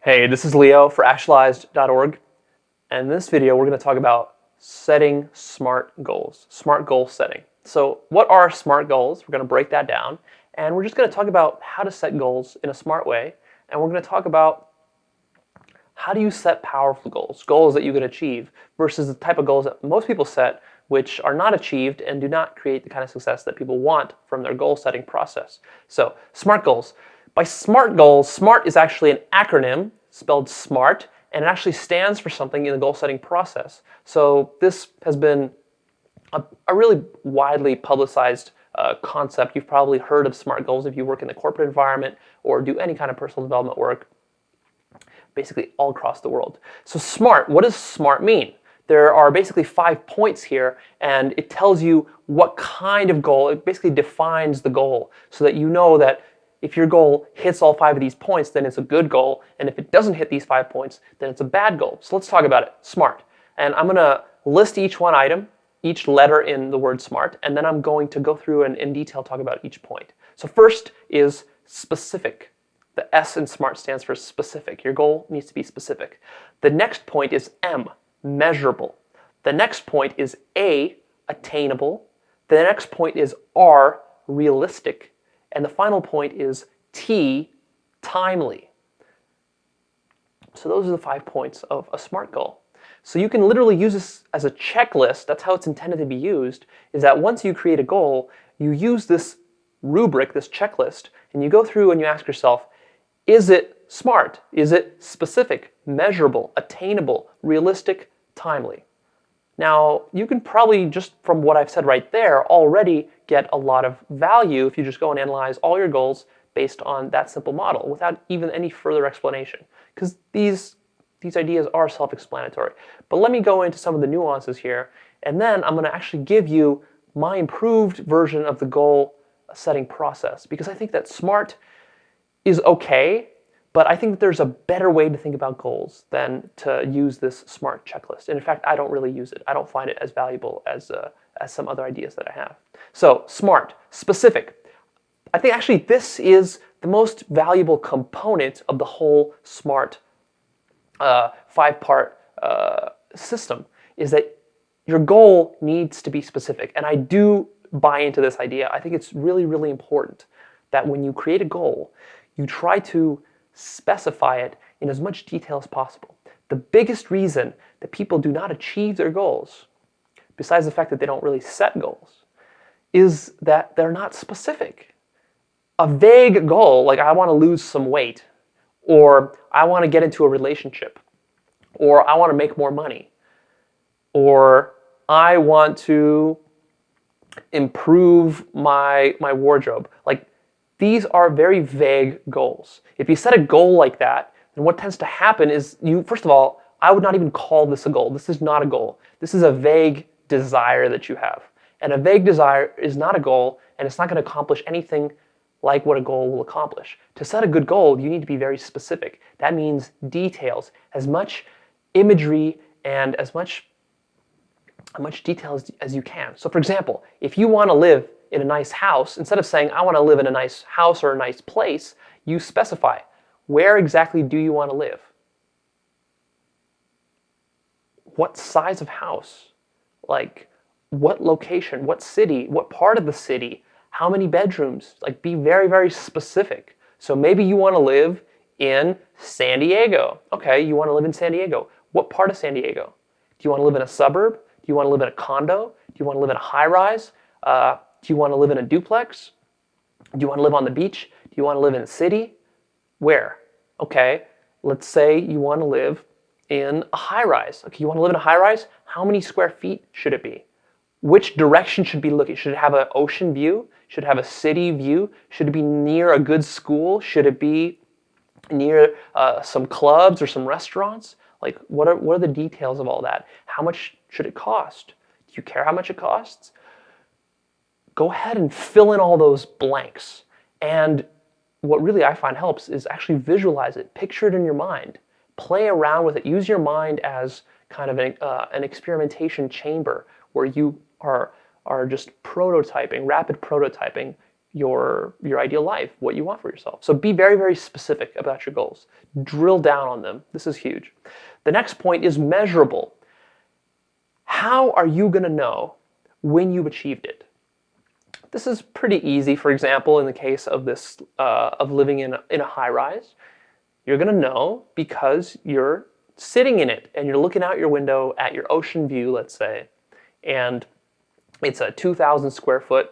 Hey, this is Leo for Actualized.org, and in this video we're going to talk about setting SMART goals, SMART goal setting. So what are SMART goals? We're going to break that down, and we're just going to talk about how to set goals in a smart way, and we're going to talk about how do you set powerful goals, goals that you can achieve, versus the type of goals that most people set which are not achieved and do not create the kind of success that people want from their goal setting process. So SMART goals. By SMART goals, SMART is actually an acronym spelled SMART, and it actually stands for something in the goal setting process. So this has been a really widely publicized concept. You've probably heard of SMART goals if you work in the corporate environment or do any kind of personal development work, basically all across the world. So SMART, what does SMART mean? There are basically 5 points here, and it tells you what kind of goal. It basically defines the goal so that you know that if your goal hits all 5 of these points, then it's a good goal, and if it doesn't hit these 5 points, then it's a bad goal. So let's talk about it. SMART. And I'm going to list each one item, each letter in the word SMART, and then I'm going to go through and in detail talk about each point. So first is specific. The S in SMART stands for specific. Your goal needs to be specific. The next point is M, measurable. The next point is A, attainable. The next point is R, realistic. And the final point is T, timely. So those are the 5 points of a SMART goal. So you can literally use this as a checklist. That's how it's intended to be used, is that once you create a goal, you use this rubric, this checklist, and you go through and you ask yourself, is it SMART? Is it specific, measurable, attainable, realistic, timely? Now, you can probably, just from what I've said right there, already get a lot of value if you just go and analyze all your goals based on that simple model without even any further explanation, because these ideas are self-explanatory. But let me go into some of the nuances here, and then I'm going to actually give you my improved version of the goal setting process, because I think that SMART is okay, but I think that there's a better way to think about goals than to use this SMART checklist. And in fact, I don't really use it. I don't find it as valuable as some other ideas that I have. So SMART, specific. I think actually this is the most valuable component of the whole SMART 5-part system, is that your goal needs to be specific. And I do buy into this idea. I think it's really, really important that when you create a goal, you try to specify it in as much detail as possible. The biggest reason that people do not achieve their goals, besides the fact that they don't really set goals, is that they're not specific. A vague goal, like I want to lose some weight, or I want to get into a relationship, or I want to make more money, or I want to improve my wardrobe. Like, these are very vague goals. If you set a goal like that, then what tends to happen is first of all, I would not even call this a goal. This is not a goal. This is a vague desire that you have. And a vague desire is not a goal, and it's not going to accomplish anything like what a goal will accomplish. To set a good goal, you need to be very specific. That means details, as much imagery and as much detail as you can. So for example, if you want to live in a nice house, instead of saying, I want to live in a nice house or a nice place, you specify, where exactly do you want to live? What size of house? Like, what location? What city? What part of the city? How many bedrooms? Like, be very, very specific. So maybe you want to live in San Diego. Okay, you want to live in San Diego. What part of San Diego? Do you want to live in a suburb? Do you want to live in a condo? Do you want to live in a high-rise? Do you want to live in a duplex? Do you want to live on the beach? Do you want to live in a city? Where? Okay, let's say you want to live in a high-rise. Okay, you want to live in a high-rise? How many square feet should it be? Which direction should it be looking? Should it have an ocean view? Should it have a city view? Should it be near a good school? Should it be near some clubs or some restaurants? Like, what are the details of all that? How much should it cost? Do you care how much it costs? Go ahead and fill in all those blanks. And what really I find helps is actually visualize it, picture it in your mind, play around with it, use your mind as kind of an experimentation chamber where you are just prototyping, rapid prototyping your ideal life, what you want for yourself. So be very, very specific about your goals. Drill down on them. This is huge. The next point is measurable. How are you going to know when you've achieved it? This is pretty easy. For example, in the case of this of living in a high rise, you're going to know because you're sitting in it and you're looking out your window at your ocean view, let's say, and it's a 2,000 square foot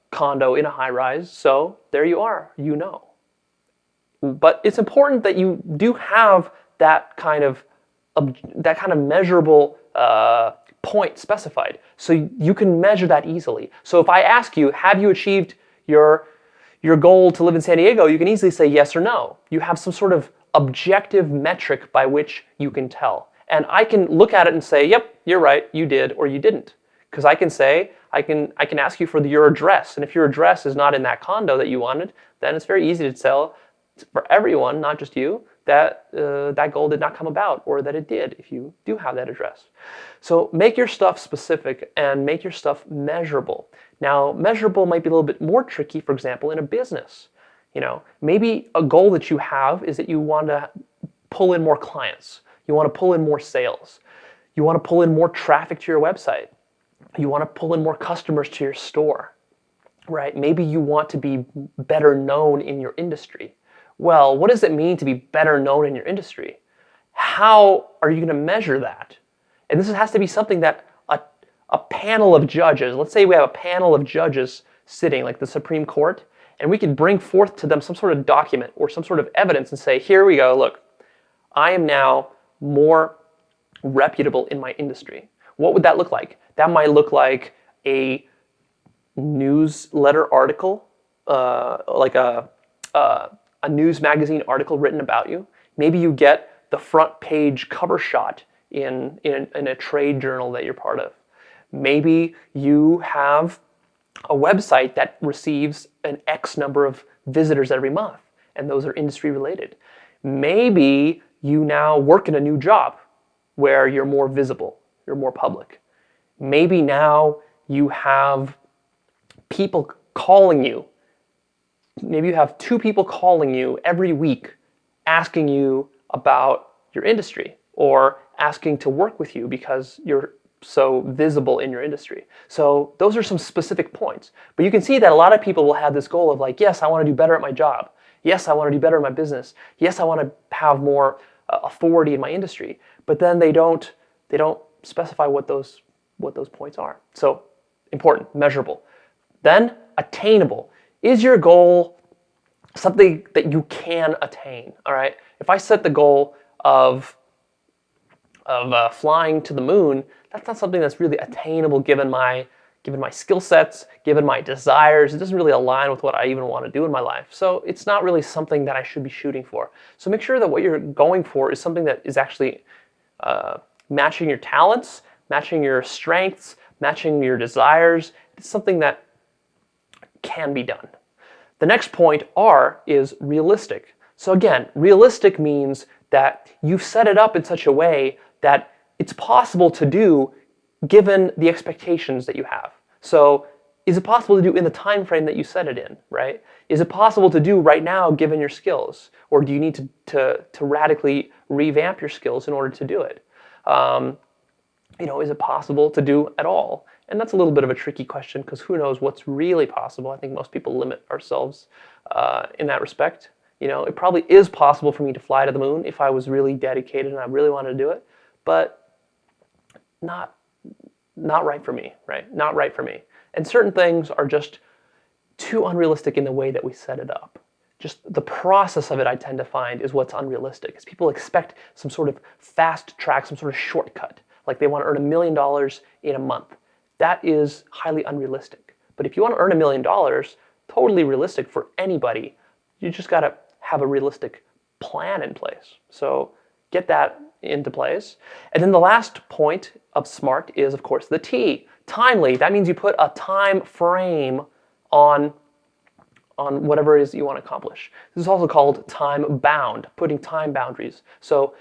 condo in a high rise. So there you are, you know. But it's important that you do have that kind of measurable point specified, so you can measure that easily. So if I ask you, have you achieved your goal to live in San Diego, you can easily say yes or no. You have some sort of objective metric by which you can tell. And I can look at it and say, yep, you're right, you did or you didn't. Because I can say, I can ask you for your address, and if your address is not in that condo that you wanted, then it's very easy to tell for everyone, not just you, that that goal did not come about, or that it did if you do have that address. So make your stuff specific and make your stuff measurable. Now, measurable might be a little bit more tricky, for example, in a business. Maybe a goal that you have is that you want to pull in more clients. You want to pull in more sales. You want to pull in more traffic to your website. You want to pull in more customers to your store, right? Maybe you want to be better known in your industry. Well, what does it mean to be better known in your industry? How are you going to measure that? And this has to be something that a panel of judges, let's say we have a panel of judges sitting, like the Supreme Court, and we can bring forth to them some sort of document or some sort of evidence and say, here we go, look, I am now more reputable in my industry. What would that look like? That might look like a newsletter article, like a news magazine article written about you. Maybe you get the front page cover shot in a trade journal that you're part of. Maybe you have a website that receives an X number of visitors every month, and those are industry related. Maybe you now work in a new job where you're more visible, you're more public. Maybe now you have people calling you. Maybe you have 2 people calling you every week asking you about your industry or asking to work with you because you're so visible in your industry. So those are some specific points. But you can see that a lot of people will have this goal of like, yes, I want to do better at my job. Yes, I want to do better in my business. Yes, I want to have more authority in my industry. But then they don't specify what those points are. So important, measurable. Then attainable. Is your goal something that you can attain? All right. If I set the goal of flying to the moon, that's not something that's really attainable given my skill sets, given my desires. It doesn't really align with what I even want to do in my life. So it's not really something that I should be shooting for. So make sure that what you're going for is something that is actually matching your talents, matching your strengths, matching your desires. It's something that can be done. The next point, R, is realistic. So again, realistic means that you've set it up in such a way that it's possible to do given the expectations that you have. So is it possible to do in the time frame that you set it in, right? Is it possible to do right now given your skills? Or do you need to radically revamp your skills in order to do it? Is it possible to do at all? And that's a little bit of a tricky question because who knows what's really possible. I think most people limit ourselves in that respect. It probably is possible for me to fly to the moon if I was really dedicated and I really wanted to do it, but not right for me, right? Not right for me. And certain things are just too unrealistic in the way that we set it up. Just the process of it, I tend to find, is what's unrealistic. Because people expect some sort of fast track, some sort of shortcut. Like they want to earn $1 million in a month. That is highly unrealistic. But if you want to earn $1 million, totally realistic for anybody, you just got to have a realistic plan in place. So get that into place. And then the last point of SMART is, of course, the T. Timely. That means you put a time frame on whatever it is you want to accomplish. This is also called time bound, putting time boundaries. So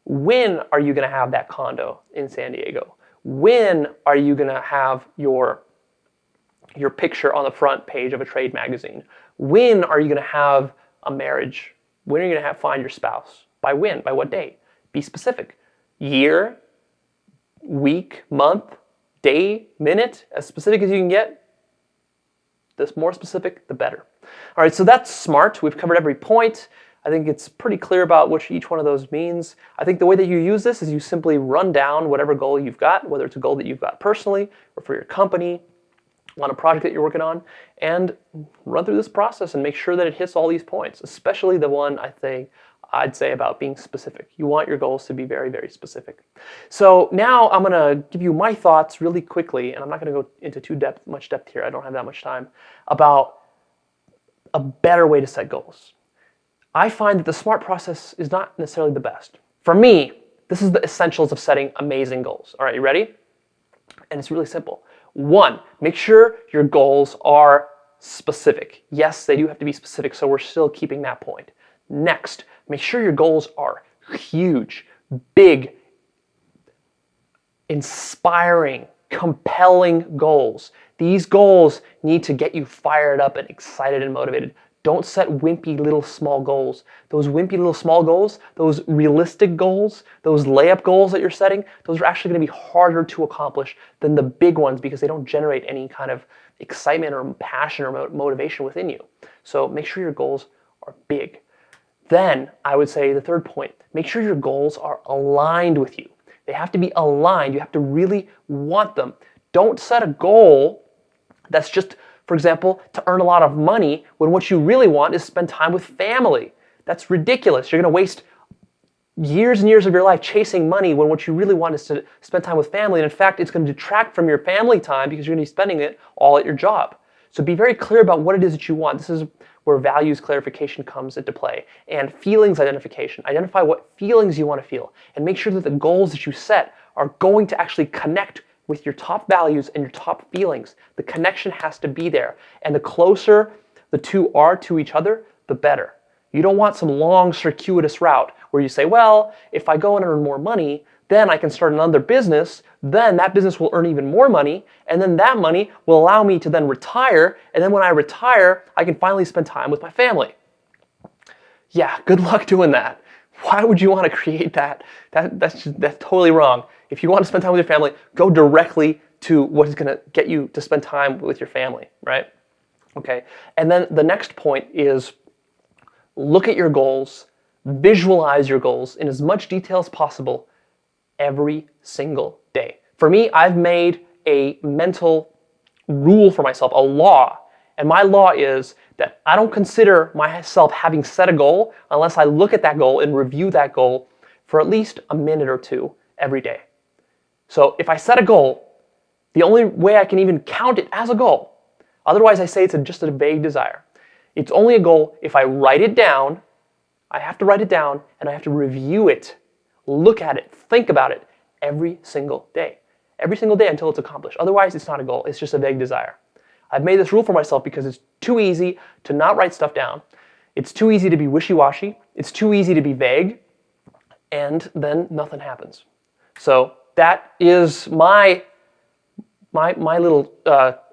when are you going to have that condo in San Diego? When are you going to have your your picture on the front page of a trade magazine? When are you going to have a marriage? When are you going to find your spouse? By when? By what day? Be specific. Year, week, month, day, minute, as specific as you can get. The more specific, the better. All right, so that's SMART. We've covered every point. I think it's pretty clear about what each one of those means. I think the way that you use this is you simply run down whatever goal you've got, whether it's a goal that you've got personally or for your company, on a project that you're working on, and run through this process and make sure that it hits all these points, especially the one I'd say about being specific. You want your goals to be very, very specific. So now I'm going to give you my thoughts really quickly, and I'm not going to go into much depth here. I don't have that much time, about a better way to set goals. I find that the SMART process is not necessarily the best. For me, this is the essentials of setting amazing goals. All right, you ready? And it's really simple. 1, make sure your goals are specific. Yes, they do have to be specific, so we're still keeping that point. Next, make sure your goals are huge, big, inspiring, compelling goals. These goals need to get you fired up and excited and motivated. Don't set wimpy little small goals. Those wimpy little small goals, those realistic goals, those layup goals that you're setting, those are actually going to be harder to accomplish than the big ones because they don't generate any kind of excitement or passion or motivation within you. So make sure your goals are big. Then I would say the third point, make sure your goals are aligned with you. They have to be aligned. You have to really want them. Don't set a goal that's just, for example, to earn a lot of money when what you really want is spend time with family. That's ridiculous. You're going to waste years and years of your life chasing money when what you really want is to spend time with family. And in fact, it's going to detract from your family time because you're going to be spending it all at your job. So be very clear about what it is that you want. This is where values clarification comes into play. And feelings identification. Identify what feelings you want to feel. And make sure that the goals that you set are going to actually connect with your top values and your top feelings. The connection has to be there. And the closer the two are to each other, the better. You don't want some long circuitous route where you say, well, if I go and earn more money, then I can start another business, then that business will earn even more money, and then that money will allow me to then retire, and then when I retire, I can finally spend time with my family. Yeah, good luck doing that. Why would you want to create that? That's totally wrong. If you want to spend time with your family, go directly to what is going to get you to spend time with your family, right? Okay. And then the next point is look at your goals, visualize your goals in as much detail as possible every single day. For me, I've made a mental rule for myself, a law. And my law is that I don't consider myself having set a goal unless I look at that goal and review that goal for at least a minute or two every day. So if I set a goal, the only way I can even count it as a goal, otherwise I say it's just a vague desire. It's only a goal if I write it down, I have to write it down, and I have to review it, look at it, think about it every single day. Every single day until it's accomplished. Otherwise, it's not a goal, it's just a vague desire. I've made this rule for myself because it's too easy to not write stuff down. It's too easy to be wishy-washy. It's too easy to be vague. And then nothing happens. So that is my little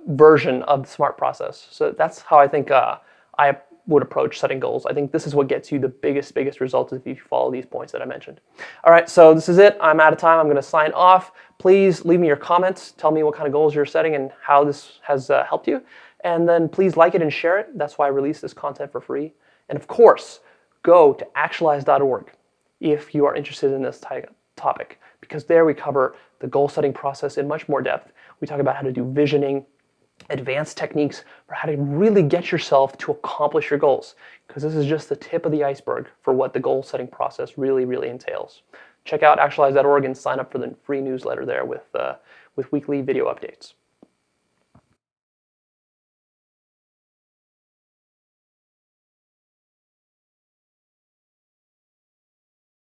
version of the SMART process. So that's how I think I would approach setting goals. I think this is what gets you the biggest results if you follow these points that I mentioned. All right, so this is it. I'm out of time. I'm going to sign off. Please leave me your comments. Tell me what kind of goals you're setting and how this has helped you. And then please like it and share it. That's why I release this content for free. And of course, go to Actualized.org if you are interested in this topic, because there we cover the goal setting process in much more depth. We talk about how to do visioning, advanced techniques for how to really get yourself to accomplish your goals, because this is just the tip of the iceberg for what the goal setting process really entails. Check out Actualized.org and sign up for the free newsletter there with weekly video updates.